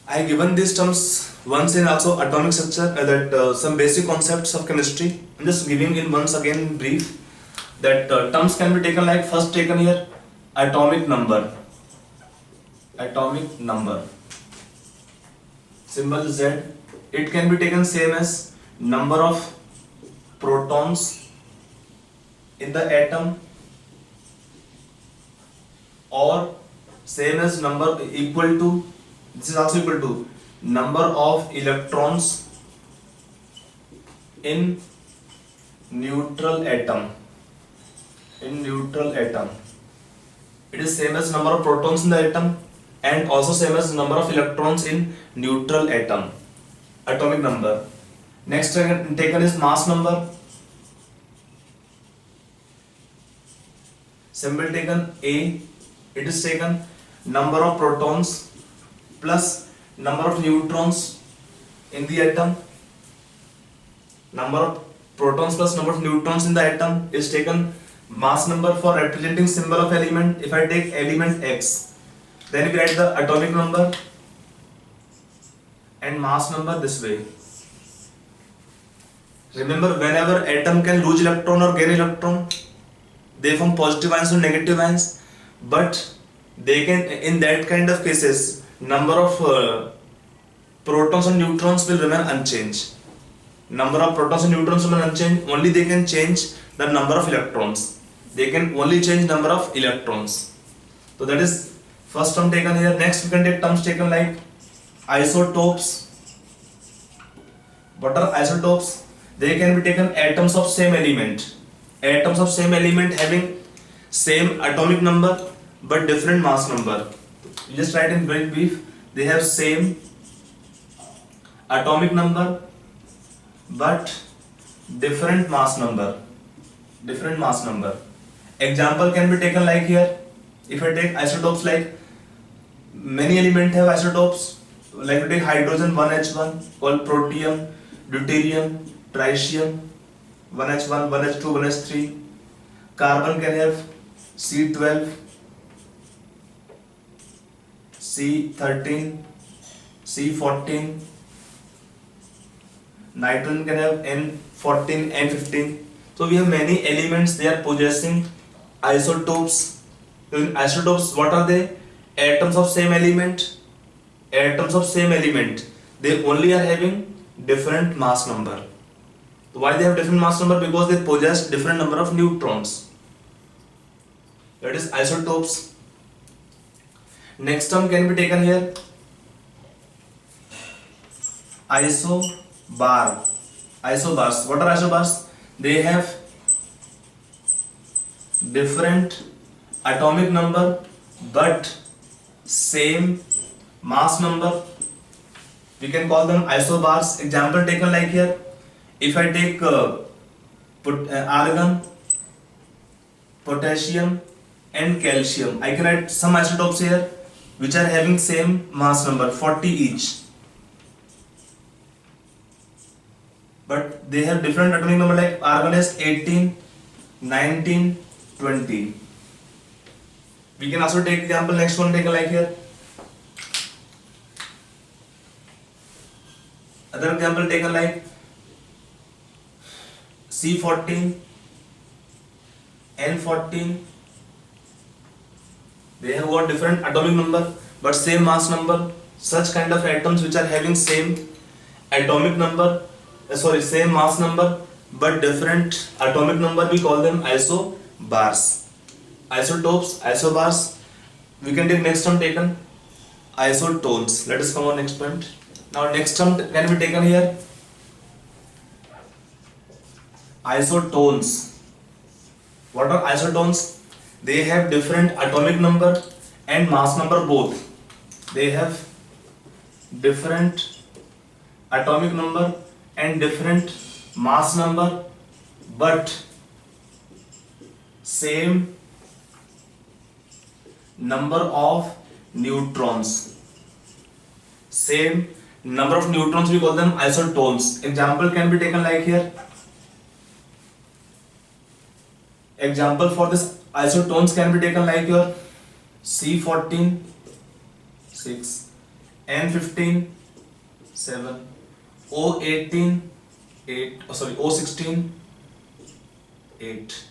I given these terms once in also atomic structure that some basic concepts of chemistry. I'm just giving in once again in brief that terms can be taken like first taken here atomic number. Atomic number. Symbol Z. It can be taken same as number of protons in the atom or same as number equal to, this is also equal to number of electrons in neutral atom. In neutral atom it is same as number of protons in the atom and also same as number of electrons in neutral atom. Atomic number. Next taken is mass number. Symbol taken A. It is taken number of protons plus number of neutrons in the atom. Number of protons plus number of neutrons in the atom is taken mass number for representing symbol of element. If I take element X, then we write the atomic number and mass number this way. Remember, whenever atom can lose electron or gain electron, they form positive ions or negative ions, but they can, in that kind of cases, number of protons and neutrons will remain unchanged. Number of protons and neutrons remain unchanged, only they can change the number of electrons. They can only change number of electrons. So that is first term taken here. Next we can take terms taken like isotopes. What are isotopes? They can be taken atoms of same element. Atoms of same element having same atomic number but different mass number. You just write in very brief. They have same atomic number but different mass number. Different mass number. Example can be taken like here. If I take isotopes like many elements have isotopes. Like we take hydrogen 1H1 called protium, deuterium, tritium, 1H1, 1H2, 1H3. Carbon can have C12, C13, C14. Nitrogen can have N14, N15. So we have many elements, they are possessing isotopes. In isotopes, what are they? Atoms of same element. Atoms of same element. They only are having different mass number. Why they have different mass number? Because they possess different number of neutrons. That is isotopes. Next term can be taken here. Isobar. Isobars. What are isobars? They have different atomic number but same mass number. We can call them isobars. Example taken like here. If I take argon, potassium and calcium, I can write some isotopes here which are having same mass number 40 each, but they have different atomic number. Like argon is 18, 19, 20. We can also take example next one taken like here. Other example taken like C14, N14. They have got different atomic number but same mass number. Such kind of atoms which are having same atomic number, same mass number but different atomic number, we call them isobars. Isotopes, isobars. We can take next term taken isotones. Let us come on next point. Now next term can be taken here isotones. What are isotones? They have different atomic number and mass number both. They have different atomic number and different mass number but same number of neutrons. Same number of neutrons, we call them isotones. Example can be taken like here. Example for this isotones can be taken like your C14, 6, N15 7, O18 8, O16 8.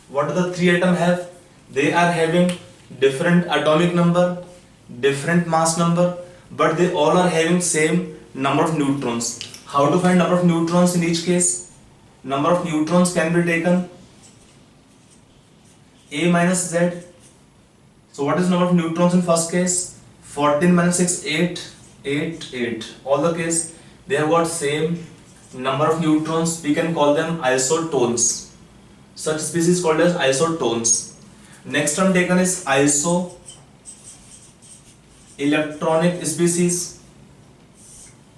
What do the three atoms have? They are having different atomic number, different mass number, but they all are having same number of neutrons. How to find number of neutrons in each case? Number of neutrons can be taken A minus Z. So what is number of neutrons in first case? 14 minus 6 8 8 8. All the case they have got same number of neutrons. We can call them isotones. Such species called as isotones. Next term taken is iso electronic species,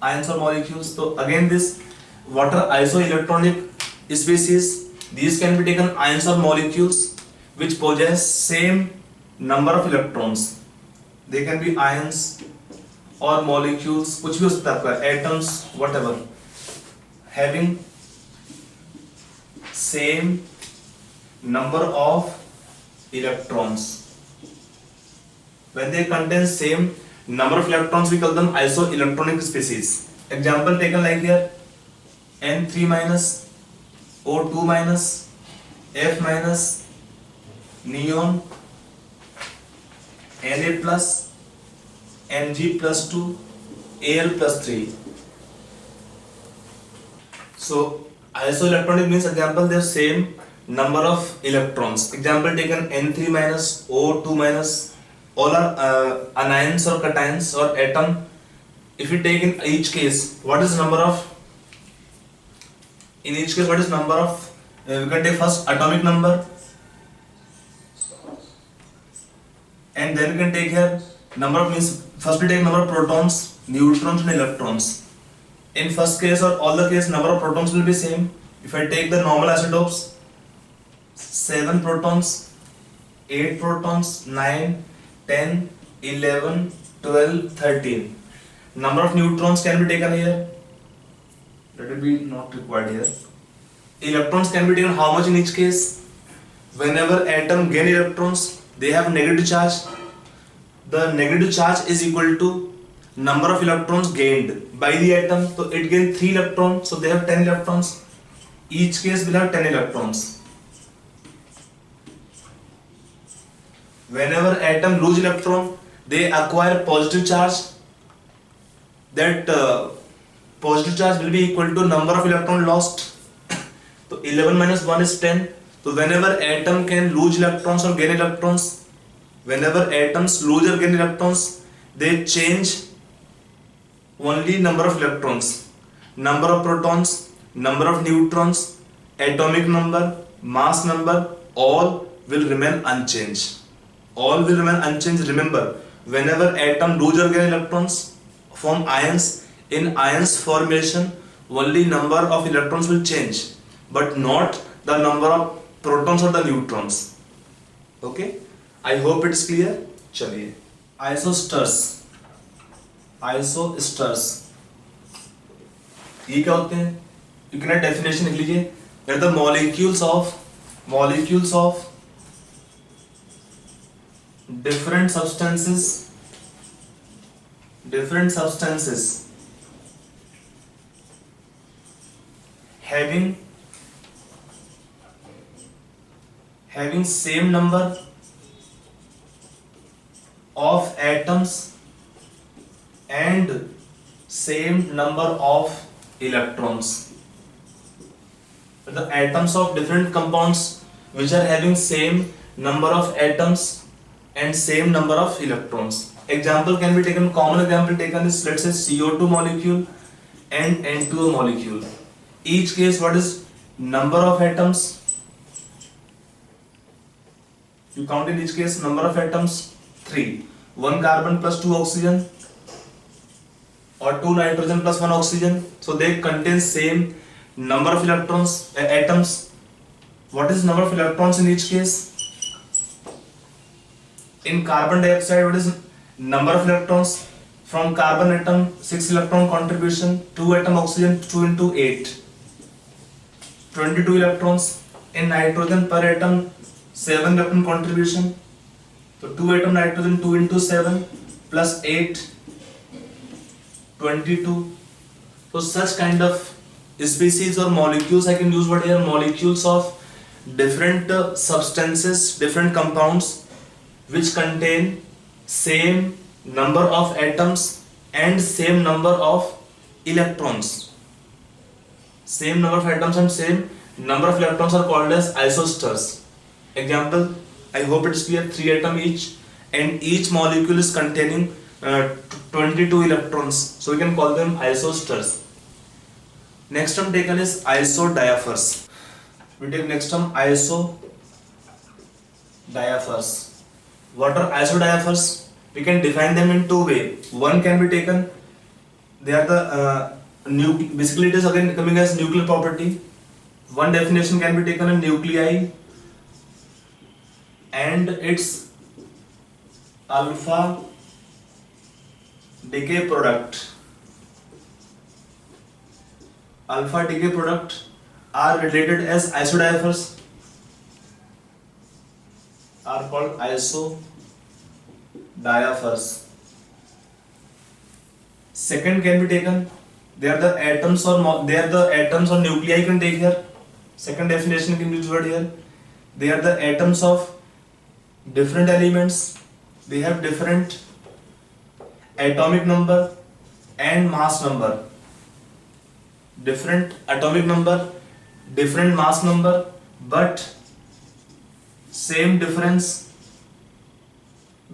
ions or molecules. So again this what are isoelectronic species? These can be taken ions or molecules which possess same number of electrons. They can be ions or molecules, कुछ भी हो सकता है आपका, atoms, whatever, having same number of electrons. When they contain same number of electrons, we call them isoelectronic species. Example taken like here, N3 minus, O2 minus, F minus, neon, Na plus, Mg plus 2, Al plus 3. So isoelectronic means, example, they have same number of electrons. Example taken N3 minus, O2 minus, all are anions or cations or atom. If you take in each case, what is number of, in each case what is number of, we can take first atomic number, and then we can take here number of, means first we take number of protons, neutrons and electrons. In first case or all the case, number of protons will be same. If I take the normal isotopes, 7 protons, 8 protons, 9, 10, 11, 12, 13. Number of neutrons can be taken here. That will be not required here. Electrons can be taken how much in each case? Whenever atom gain electrons, they have negative charge. The negative charge is equal to number of electrons gained by the atom. So it gained 3 electrons, so they have 10 electrons. Each case will have 10 electrons. Whenever atom lose electron, they acquire positive charge. That positive charge will be equal to number of electron lost. So 11 minus 1 is 10. So whenever atom can lose electrons or gain electrons, whenever atoms lose or gain electrons, they change only number of electrons, number of protons, number of neutrons, atomic number, mass number, all will remain unchanged. All will remain unchanged. Remember, whenever atom lose or gain electrons, form ions, in ions formation, only number of electrons will change, but not the number of protons or the neutrons. Okay, I hope it is clear. चलिए, isosters, ये क्या होते हैं? You can definition लिख लीजिए. They're the molecules of different substances having same number of atoms and same number of electrons. The atoms of different compounds which are having same number of atoms and same number of electrons. Example can be taken, common example taken is, let's say, CO2 molecule and N2O molecule. Each case, what is number of atoms? You count in each case number of atoms, 3. 1 carbon plus 2 oxygen, or 2 nitrogen plus 1 oxygen. So they contain same number of electrons, atoms. What is number of electrons in each case? In carbon dioxide, what is number of electrons? From carbon atom, 6 electron contribution, 2 atom oxygen, 2 into 8, 22 electrons. In nitrogen per atom, 7 electron contribution. So 2 atom nitrogen, 2 into 7 plus 8, 22. So such kind of species or molecules, I can use what here, molecules of different substances, different compounds which contain same number of atoms and same number of electrons. Same number of atoms and same number of electrons are called as isosters. Example, I hope it is clear, 3 atoms each, and each molecule is containing 22 electrons, so we can call them isosters. Next term taken is isodiaphers. We take next term isodiaphers. What are isodiaphers? We can define them in two ways. One can be taken, they are the basically it is again coming as nuclear property. One definition can be taken in nuclei and its alpha decay product. Alpha decay product are related as isodiaphers, are called isodiaphers. Second can be taken, they are the atoms or nuclei, can take here. Second definition can be used here. They are the atoms of different elements, they have different atomic number and mass number. Different atomic number, different mass number, but same difference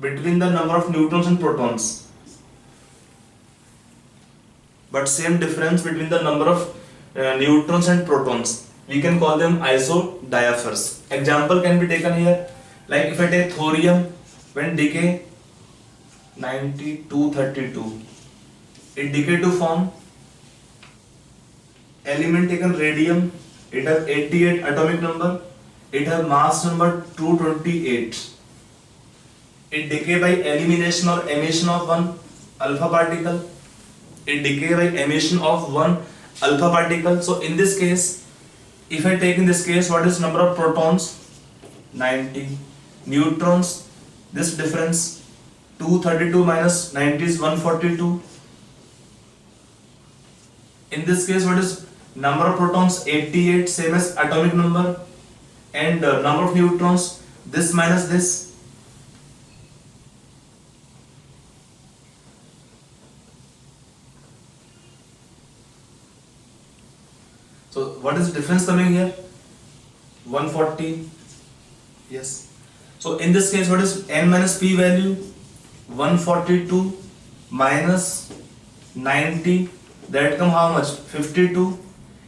between the number of neutrons and protons. But same difference between the number of neutrons and protons. We can call them isodiaphers. Example can be taken here, like if I take thorium, when decay 9232, it decay to form element taken radium. It has 88 atomic number, it has mass number 228. It decay by elimination or emission of one alpha particle. It decay by emission of one alpha particle. So in this case, if I take in this case, what is number of protons? 90. Neutrons, this difference 232 minus 90 is 142. In this case, what is number of protons? 88, same as atomic number, and number of neutrons, this minus this. So what is the difference coming here? 140. Yes. So in this case, what is n minus p value? 142 minus 90, that come how much? 52.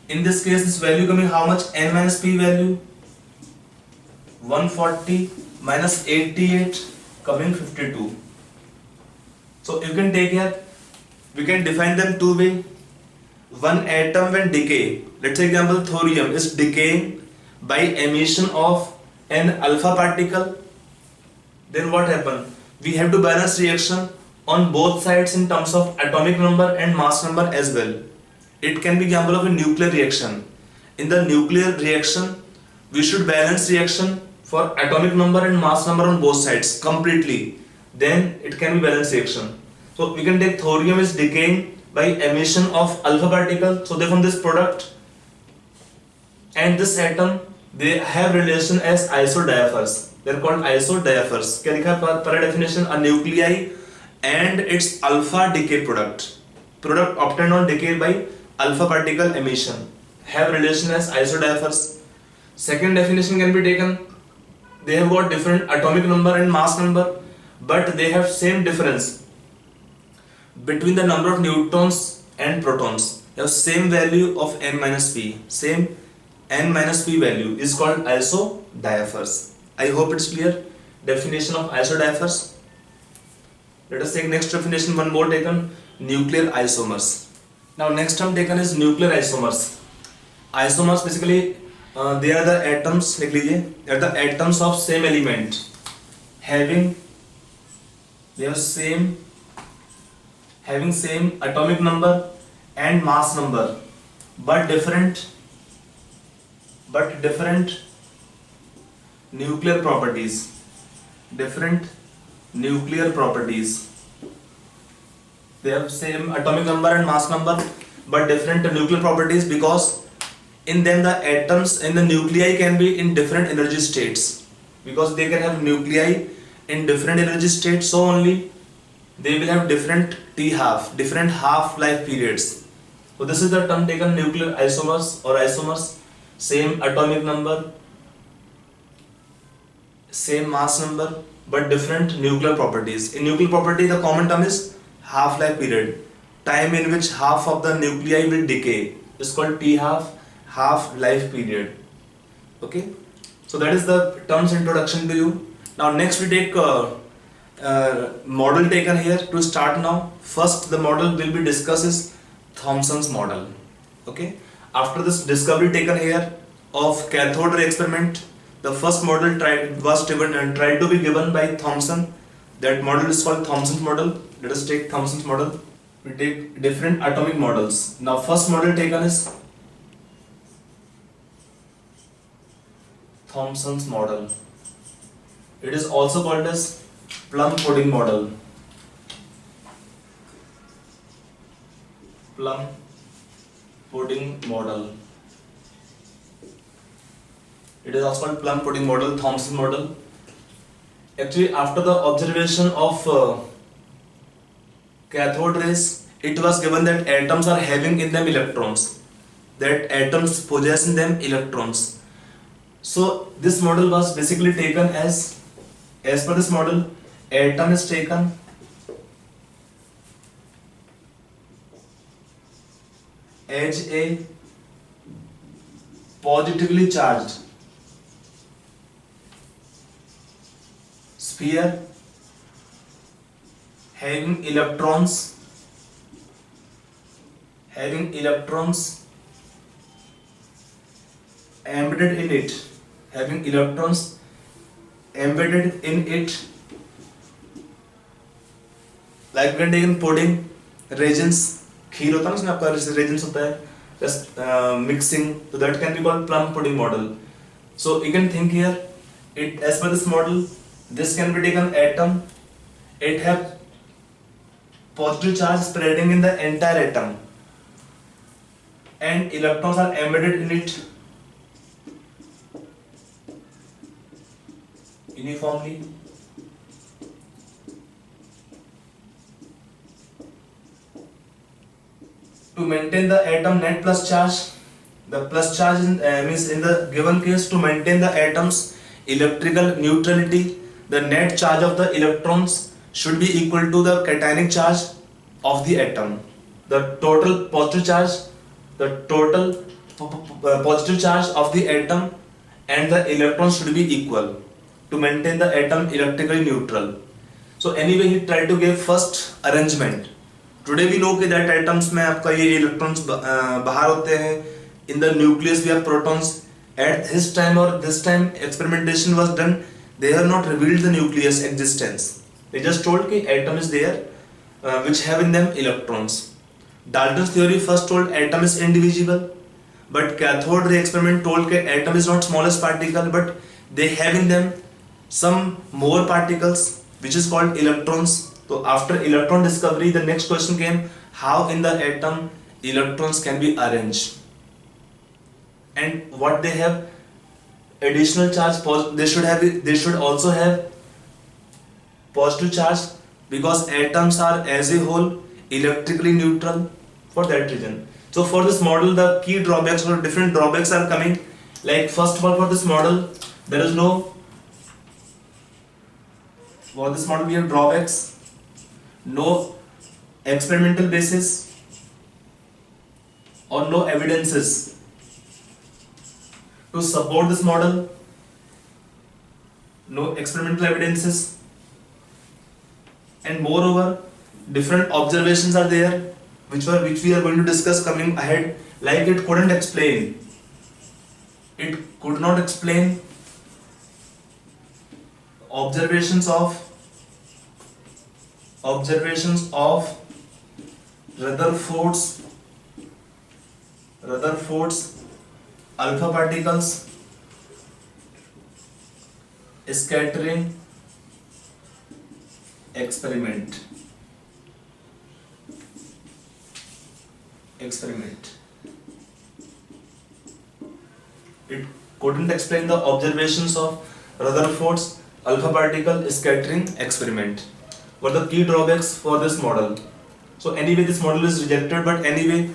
In this case, this value coming how much? N minus p value 140 minus 88 coming 52. So you can take here, we can define them two way. One atom when decay, let's say example thorium is decaying by emission of an alpha particle, then what happen? We have to balance reaction on both sides in terms of atomic number and mass number as well. It can be example of a nuclear reaction. In the nuclear reaction, we should balance reaction for atomic number and mass number on both sides completely. Then it can be balanced reaction. So we can take thorium is decaying by emission of alpha particle. So they form this product, and this atom, they have relation as isodiaphers. They are called isodiaphers. क्या लिखा per definition? A nuclei and its alpha decay product obtained on decay by alpha particle emission have relation as isodiaphers. Second definition can be taken, they have got different atomic number and mass number, but they have same difference between the number of neutrons and protons. They have same value of n minus p. Same n minus p value is called isodiaphers. I hope it's clear. Definition of isodiaphers. Let us take next definition, one more taken, nuclear isomers. Now next term taken is nuclear isomers. Isomers basically they are the atoms, लिख लीजिए, they are the atoms of same element having same atomic number and mass number, but different nuclear properties. they have same atomic number and mass number but different nuclear properties, because in them the atoms in the nuclei can be in different energy states, because they can have nuclei in different energy states, so only they will have different different half life periods. So this is the term taken, nuclear isomers or isomers, same atomic number, same mass number but different nuclear properties. In nuclear property the common term is half life period, time in which half of the nuclei will decay is called T half life period. Okay, so that is the terms introduction to you. Now next we take model taken here to start. Now first the model will be discussed is Thomson's model. Okay, after this discovery taken here of cathode ray experiment, the first model tried to be given by Thomson. That model is called Thomson's model. Let us take Thomson's model. We take different atomic models. Now first model taken is Thomson's model. It is also called as plum pudding model. Plum pudding model. It is also called plum pudding model, Thomson model. Actually, after the observation of cathode rays, it was given that atoms are having in them electrons. That atoms possess in them electrons. So this model was basically taken as per this model, atom is taken as a positively charged sphere having electrons embedded in it, having electrons embedded in it, like when taken pudding, raisins, खीर होता है ना उसमें आपका raisins होता है, just mixing, so that can be called plum pudding model. So you can think here, it as per this model, this can be taken atom, it have positive charge spreading in the entire atom, and electrons are embedded in it uniformly. To maintain the atom net plus charge, the plus charge means in the given case, to maintain the atom's electrical neutrality, the net charge of the electrons should be equal to the cationic charge of the atom. The total positive charge of the atom and the electrons should be equal to maintain the atom electrically neutral. So anyway, he tried to give first arrangement. Today we know that atoms में आपका ये electrons बाहर होते हैं. In the nucleus we have protons. At his time or this time experimentation was done, they have not revealed the nucleus existence. They just told कि atom is there, which have in them electrons. Dalton's theory first told atom is indivisible, but cathode ray experiment told that atom is not smallest particle, but they have in them some more particles, which is called electrons. So after electron discovery, the next question came, how in the atom electrons can be arranged, and what they have additional charge. They should also have positive charge, because atoms are as a whole electrically neutral. For that reason, so for this model the key drawbacks or different drawbacks are coming. Like first of all, for this model there is no, for this model we have drawbacks. No experimental basis or no evidences to support this model. No experimental evidences, and moreover different observations are there which we are going to discuss coming ahead. Like it could not explain observations of Rutherford's alpha particles scattering experiment. experiment. It couldn't explain the observations of Rutherford's alpha particle scattering experiment. What are the key drawbacks for this model? So anyway, this model is rejected, but anyway,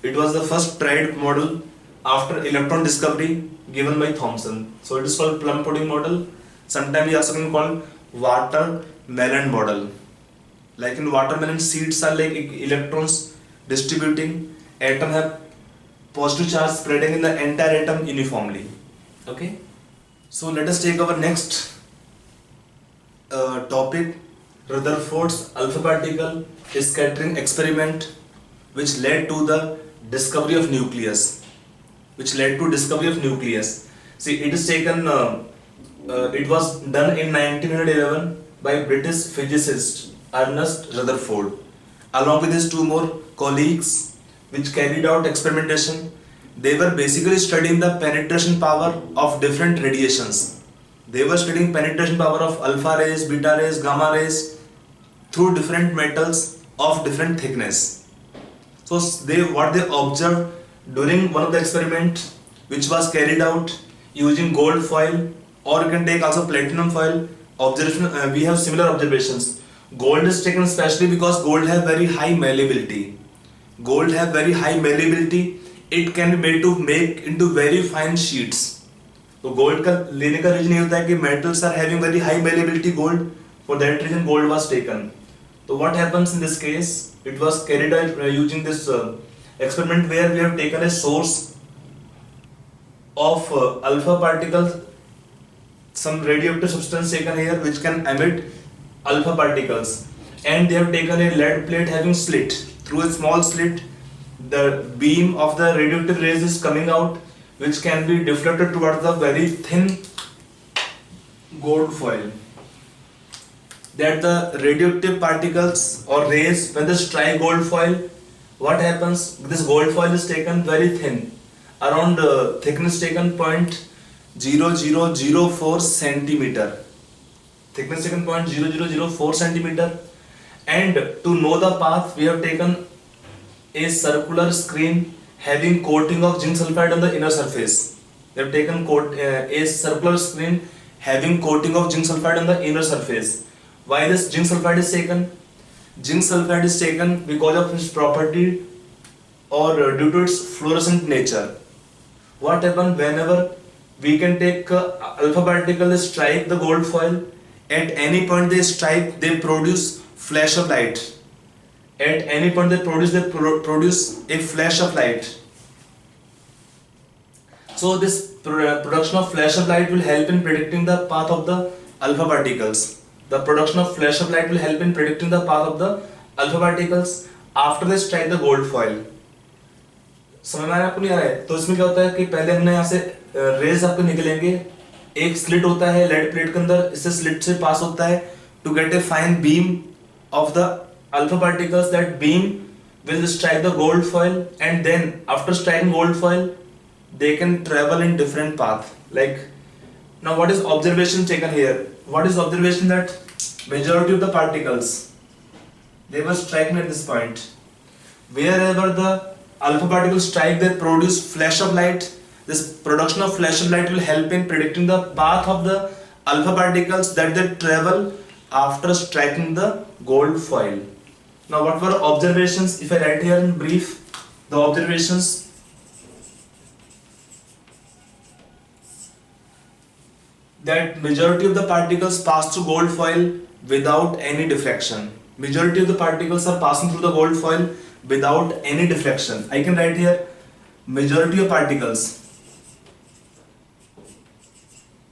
it was the first tried model after electron discovery given by Thomson. So it is called plum pudding model. Sometimes we also can call watermelon model. Like in watermelon, seeds are like electrons distributing. Atom have positive charge spreading in the entire atom uniformly. Okay. So let us take our next topic, Rutherford's alpha particle scattering experiment, which led to the discovery of nucleus. See, it is taken. It was done in 1911 by British physicist Ernest Rutherford, along with his two more colleagues, which carried out experimentation. They were basically studying the penetration power of different radiations. They were studying penetration power of alpha rays, beta rays, gamma rays through different metals of different thickness. So what they observed during one of the experiment, which was carried out using gold foil, or you can take also platinum foil observation. We have similar observations. Gold is taken especially because gold have very high malleability. It can be made to make into very fine sheets. तो gold का लेने का reason ये होता है कि metals are having very high malleability gold. For that reason gold was taken. So what happens in this case? It was carried out using this experiment where we have taken a source of alpha particles, some radioactive substance taken here which can emit alpha particles, and they have taken a lead plate having slit. Through a small slit, the beam of the radioactive rays is coming out, which can be deflected towards the very thin gold foil. That the radioactive particles or rays, when they strike gold foil, what happens? This gold foil is taken very thin, around thickness taken 0.0004 centimeter. Thickness taken 0.0004 centimeter, and to know the path, we have taken a circular screen having coating of zinc sulfide on the inner surface. We have taken a circular screen having coating of zinc sulfide on the inner surface. Why this zinc sulfide is taken? Zinc sulfide is taken because of its property or due to its fluorescent nature. What happens whenever we can take alpha particle strike the gold foil, at any point they strike, they produce flash of light. At any point they produce a flash of light. So this production of flash of light will help in predicting the path of the alpha particles. The production of flash of light will help in predicting the path of the alpha particles after they strike the gold foil. समझ में आ रहा है आपको नहीं आ रहा है? तो इसमें क्या होता है कि पहले हमने यहाँ से रेज आपको निकलेंगे, एक स्लिट होता है लेड प्लेट के अंदर, इससे स्लिट से पास होता है to get a fine beam of the alpha particles. That beam will strike the gold foil, and then after striking gold foil they can travel in different path. Like now, what is observation taken here? What is observation? That majority of the particles, they were striking at this point. Wherever the alpha particles strike, they produce flash of light. This production of flash of light will help in predicting the path of the alpha particles that they travel after striking the gold foil. Now what were observations? If I write here in brief the observations, that majority of the particles pass through gold foil without any diffraction. Majority of the particles are passing through the gold foil without any diffraction. I can write here majority of particles.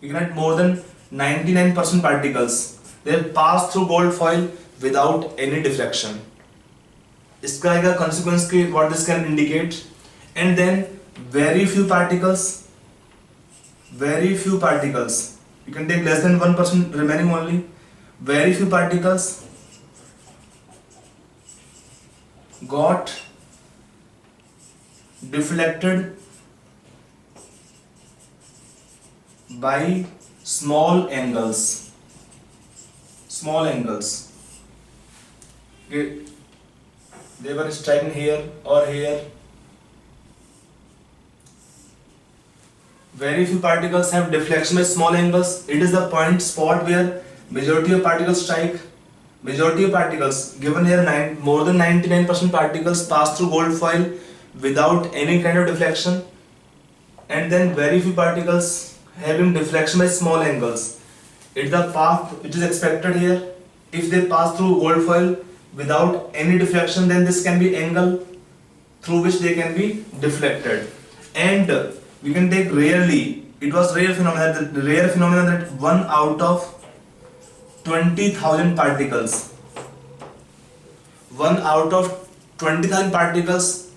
You can write more than 99% particles, they pass through gold foil without any diffraction. इसका आएगा consequence के what this can indicate. And then very few particles, you can take less than 1% remaining only. Very few particles got deflected by small angles. Okay. They were striking here or here, very few particles have deflection by small angles. It is the point spot where majority of particles strike. Majority of particles, given here more than 99% particles pass through gold foil without any kind of deflection, and then very few particles having deflection by small angles. It's the path which is expected here. If they pass through gold foil without any deflection, then this can be angle through which they can be deflected. And we can take rarely, it was rare phenomenon, the rare phenomenon that 1 out of 20,000 particles, 1 out of 20,000 particles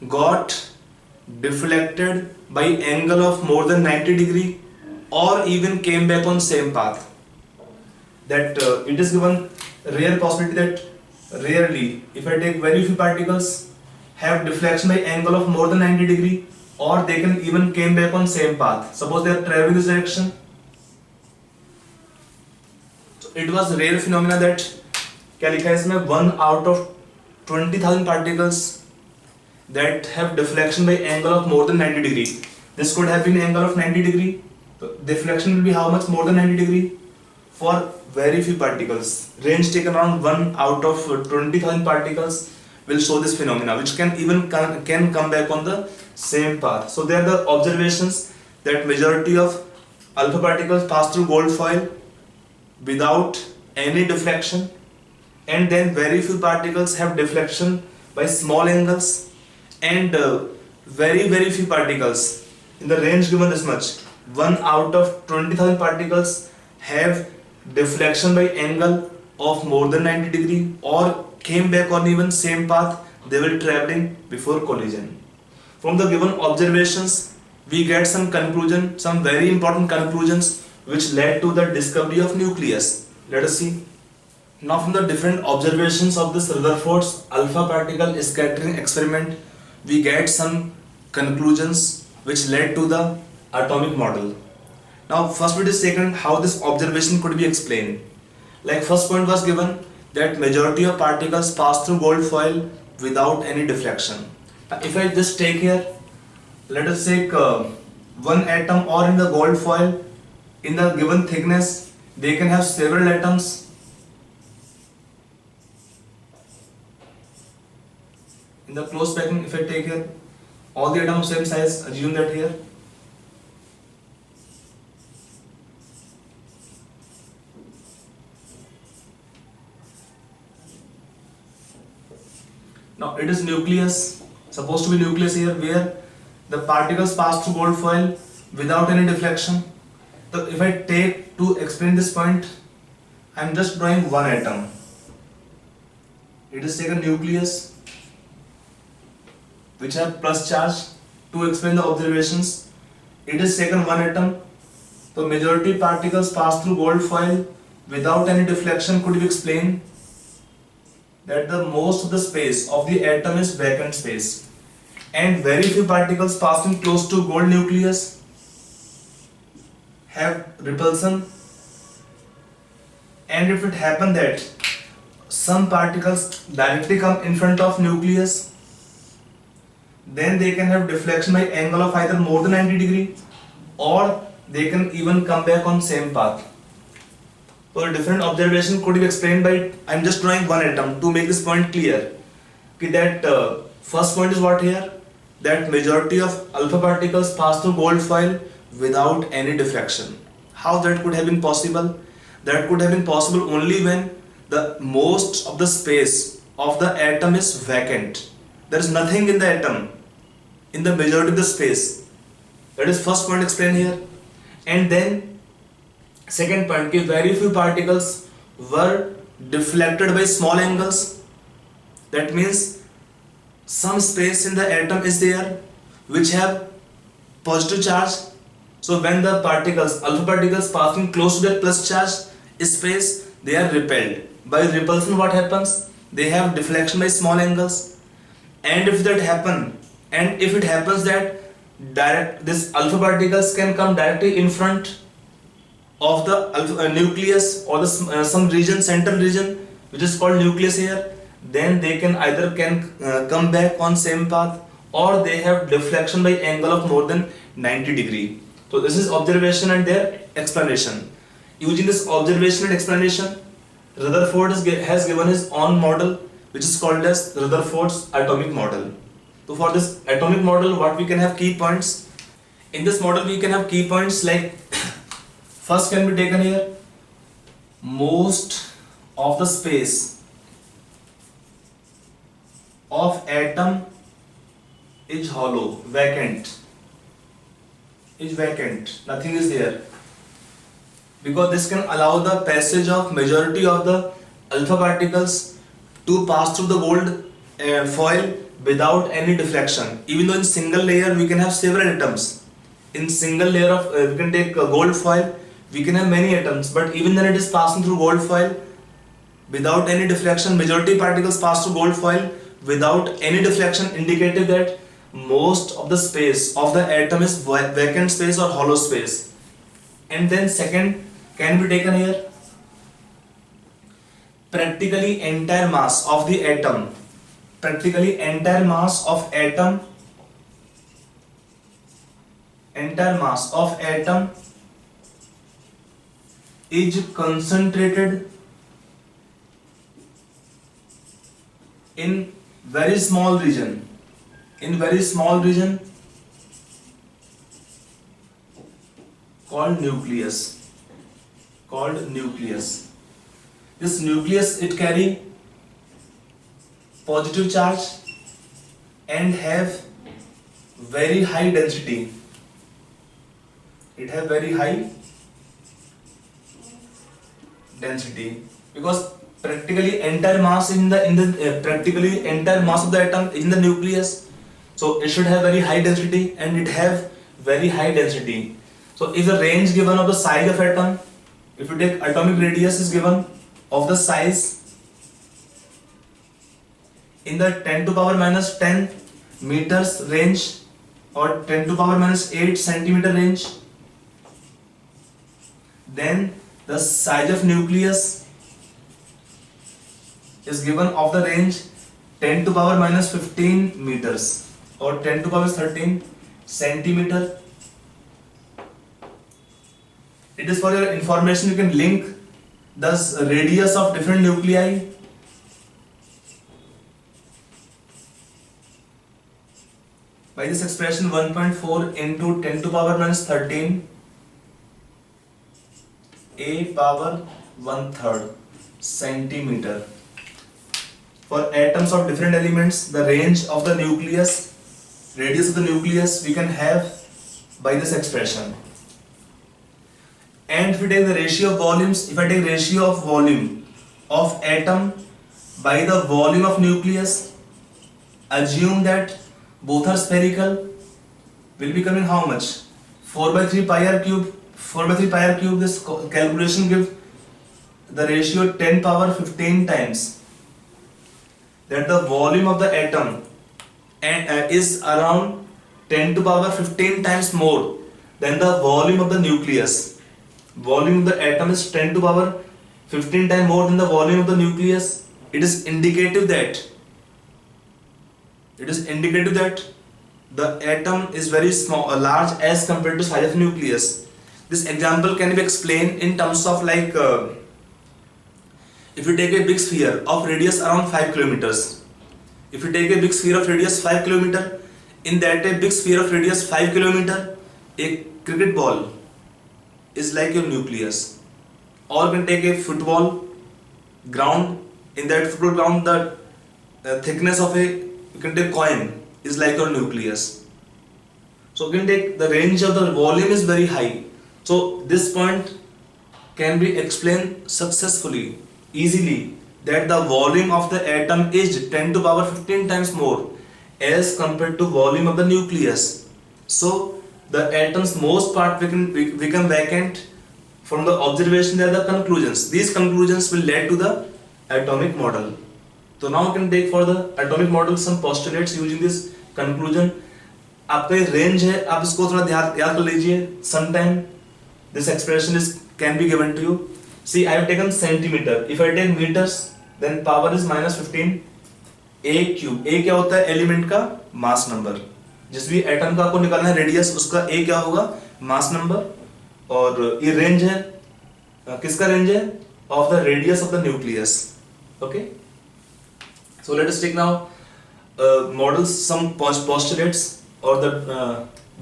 got deflected by angle of more than 90 degree, or even came back on same path. That it is given rare possibility that rarely, if I take very few particles have deflection by angle of more than 90 degree, or they can even came back on same path. Suppose they are traveling this direction. So it was a rare phenomena that क्या लिखा है इसमें 1 out of 20,000 particles that have deflection by angle of more than 90 degree. This could have been angle of 90 degree. So deflection will be how much? More than 90 degree for very few particles. Range taken around 1 out of 20,000 particles will show this phenomena, which can even can come back on the same path. So there are the observations that majority of alpha particles pass through gold foil without any deflection, and then very few particles have deflection by small angles, and very few particles in the range given this much, 1 out of 20,000 particles have deflection by angle of more than 90 degree, or came back on even same path they were traveling before collision. From the given observations, we get some conclusion, some very important conclusions which led to the discovery of nucleus. Let us see. Now from the different observations of this Rutherford's alpha particle scattering experiment, we get some conclusions which led to the atomic model. Now first we will take how this observation could be explained. Like first point was given that majority of particles pass through gold foil without any deflection. Now, if I just take here, let us take one atom, or in the gold foil in the given thickness they can have several atoms. In the closed packing, if I take here all the atoms same size, assume that here. Now it is nucleus, supposed to be nucleus here, where the particles pass through gold foil without any deflection. So if I take to explain this point, I am just drawing one atom. It is taken nucleus which have plus charge. To explain the observations, it is taken one atom. So majority particles pass through gold foil without any deflection could be explained that the most of the space of the atom is vacant space, and very few particles passing close to gold nucleus have repulsion. And if it happen that some particles directly come in front of nucleus, then they can have deflection by angle of either more than 90 degree, or they can even come back on same path. So a different observation could be explained by, I am just drawing one atom to make this point clear. Okay, that first point is what here, that majority of alpha particles pass through gold foil without any deflection. How that could have been possible? That could have been possible only when the most of the space of the atom is vacant. There is nothing in the atom in the majority of the space. That is first point explained here. And then second point, very few particles were deflected by small angles. That means some space in the atom is there which have positive charge. So when the particles, alpha particles passing close to that plus charge space, they are repelled. By repulsion what happens? They have deflection by small angles. And if that happen, and if it happens that this alpha particles can come directly in front of the alpha, nucleus, or the some region, central region which is called nucleus here, then they can either come back on same path, or they have deflection by angle of more than 90 degree. So this is observation and their explanation. Using this observation and explanation, Rutherford has given his own model, which is called as Rutherford's atomic model. So for this atomic model, what we can have key points. In this model, we can have key points like first can be taken here. Most of the space of atom is hollow, vacant. Is vacant. Nothing is there. Because this can allow the passage of majority of the alpha particles to pass through the gold foil without any deflection. Even though in single layer we can have several atoms. In single layer of we can take gold foil, we can have many atoms, but even then it is passing through gold foil without any deflection. Majority particles pass through gold foil without any deflection, indicating that most of the space of the atom is vacant space or hollow space. And then second can be taken here, practically entire mass of the atom, practically entire mass of atom is concentrated in very small region, called nucleus. This nucleus, it carry positive charge and have very high density. It have very high density because practically entire mass practically entire mass of the atom is in the nucleus. So it should have very high density, and it have very high density. So if the range given of the size of atom, if you take atomic radius is given of the size in the 10 to power minus 10 meters range or 10 to power minus 8 centimeter range, then the size of nucleus is given of the range 10 to power minus 15 meters or 10 to power 13 centimeter. It is for your information. You can link the radius of different nuclei by this expression 1.4 into 10 to power minus 13 a power 1/3 centimeter. For atoms of different elements, the range of the nucleus, radius of the nucleus, we can have by this expression. And if we take the ratio of volumes, if I take ratio of volume of atom by the volume of nucleus, assume that both are spherical, will be coming how much? 4/3 pi r cube. 4/3 pi r cube, this calculation gives the ratio 10 power 15 times. That the volume of the atom is around 10 to power 15 times more than the volume of the nucleus. Volume of the atom is 10 to power 15 times more than the volume of the nucleus. It is indicative that the atom is very small, large as compared to size of nucleus. This example can be explained in terms of like if you take a big sphere of radius around 5 kilometers. If you take a big sphere of radius 5 kilometer, in that a big sphere of radius 5 kilometer, a cricket ball is like your nucleus. Or you can take a football ground. In that football ground, the thickness of you can take coin is like your nucleus. So you can take the range of the volume is very high. So this point can be explained successfully, easily, that the volume of the atom is 10 to power 15 times more as compared to volume of the nucleus. So the atom's most part become vacant. From the observation there are the conclusions. These conclusions will lead to the atomic model. So now you can take for the atomic model some postulates using this conclusion. आपका range है, आप इसको थोड़ा याद कर लीजिए. Sometime this expression can be given to you. See, I have taken centimeter. If I take meters, then power is minus 15 a cube. A क्या होता है? एलिमेंट का मास नंबर. जिस भी एटम का आपको निकालना है रेडियस, उसका a क्या होगा? मास नंबर, और ये रेंज है किसका रेंज है? Of the radius of the nucleus. Okay, so let us take now models, some postulates or the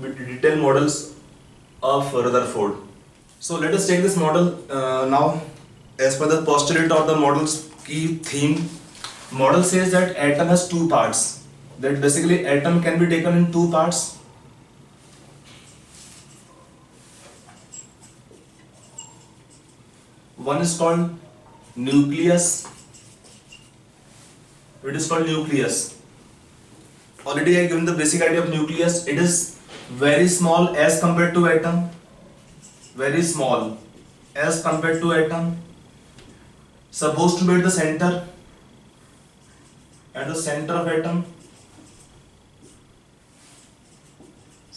detailed models of Rutherford. So let us take this model now. As per the postulate or the model's key theme, model says that atom has two parts. That basically atom can be taken in two parts. One is called nucleus. It is called nucleus. Already I given the basic idea of nucleus. It is very small as compared to atom. Very small as compared to atom. Supposed to be at the center. At the center of atom.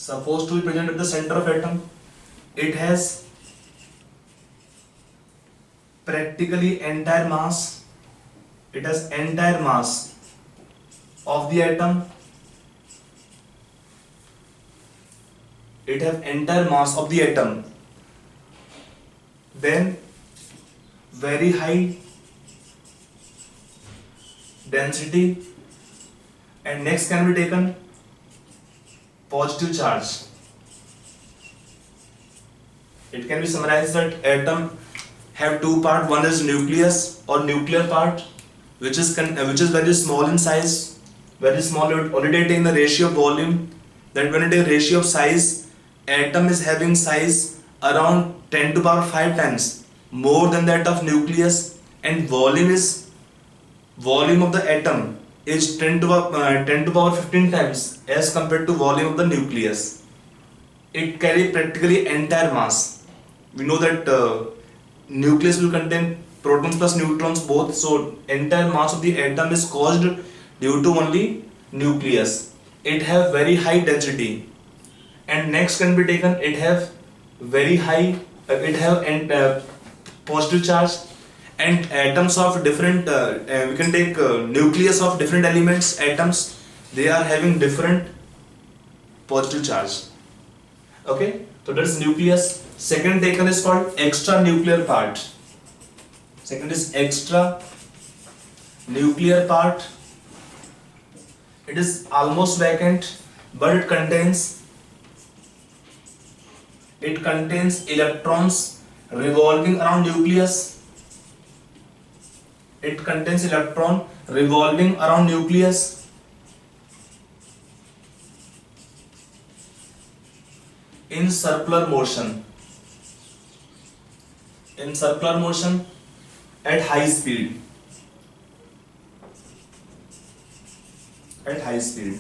Supposed to be present at the center of atom. It has practically entire mass. It has entire mass of the atom. It has entire mass of the atom. Then very high density, and next can be taken positive charge. It can be summarized that atom have two parts. One is nucleus or nuclear part, which is very small in size, very small. Already taking the ratio of volume. That when it is ratio of size, atom is having size around 10 to power 5 times more than that of nucleus, and volume of the atom is 10 to power 15 times as compared to volume of the nucleus. It carries practically entire mass. We know that nucleus will contain protons plus neutrons both, so entire mass of the atom is caused due to only nucleus. It have very high density. And next can be taken, it have very high, it have positive charge, and atoms of different, we can take nucleus of different elements, atoms, they are having different positive charge. Okay, so that is nucleus. Second taken is called extra nuclear part. Second is extra nuclear part. It is almost vacant, but it contains electrons revolving around nucleus. It contains electron revolving around nucleus. In circular motion. In circular motion at high speed. At high speed.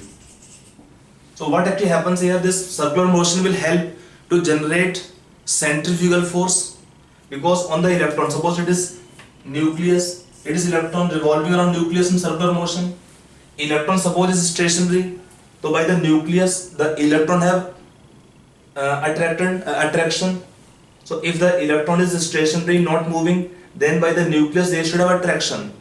So what actually happens here? This circular motion will help to generate centrifugal force, because on the electron, suppose it is nucleus, it is electron revolving around nucleus in circular motion. Electron suppose is stationary, so by the nucleus the electron have attraction. So if the electron is stationary, not moving, then by the nucleus they should have attraction.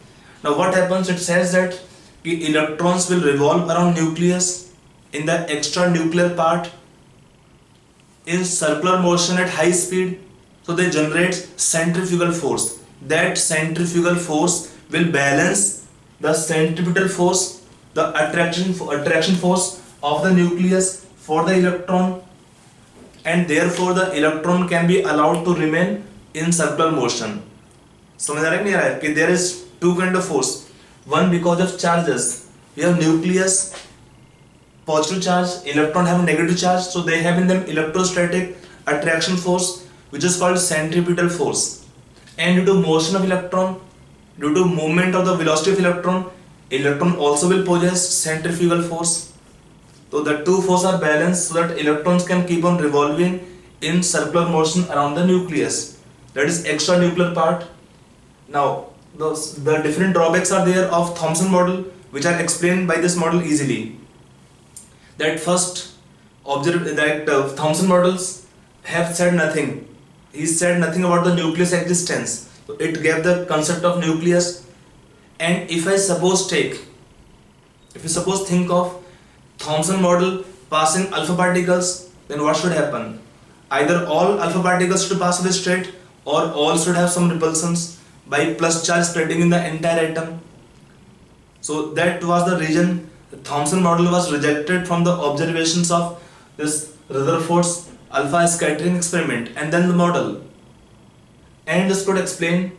Now what happens? It says that electrons will revolve around nucleus in the extra nuclear part in circular motion at high speed, so they generate centrifugal force. That centrifugal force will balance the centripetal force, the attraction force of the nucleus for the electron, and therefore the electron can be allowed to remain in circular motion. समझ आ रहा है नहीं आ रहा है कि there is two kind of force. One because of charges. We have nucleus positive charge, electron have negative charge, so they have in them electrostatic attraction force, which is called centripetal force. And due to motion of electron, due to movement of the velocity of electron also will possess centrifugal force. So the two forces are balanced so that electrons can keep on revolving in circular motion around the nucleus. That is extra nuclear part. Now the different drawbacks are there of Thomson model, which are explained by this model easily. That first Thomson models have said nothing. He said nothing about the nucleus existence. So it gave the concept of nucleus. And if you suppose think of Thomson model passing alpha particles, then what should happen? either all alpha particles should pass this state or all should have some repulsions by plus charge spreading in the entire atom. So that was the reason the Thomson model was rejected from the observations of this Rutherford's alpha scattering experiment and then the model. And this could explain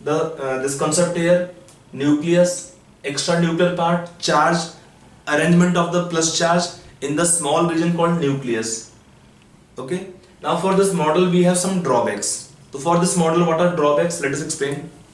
the this concept here: nucleus, extra nuclear part, charge, arrangement of the plus charge in the small region called nucleus. Okay. Now for this model we have some drawbacks. So for this model, what are drawbacks? Let us explain.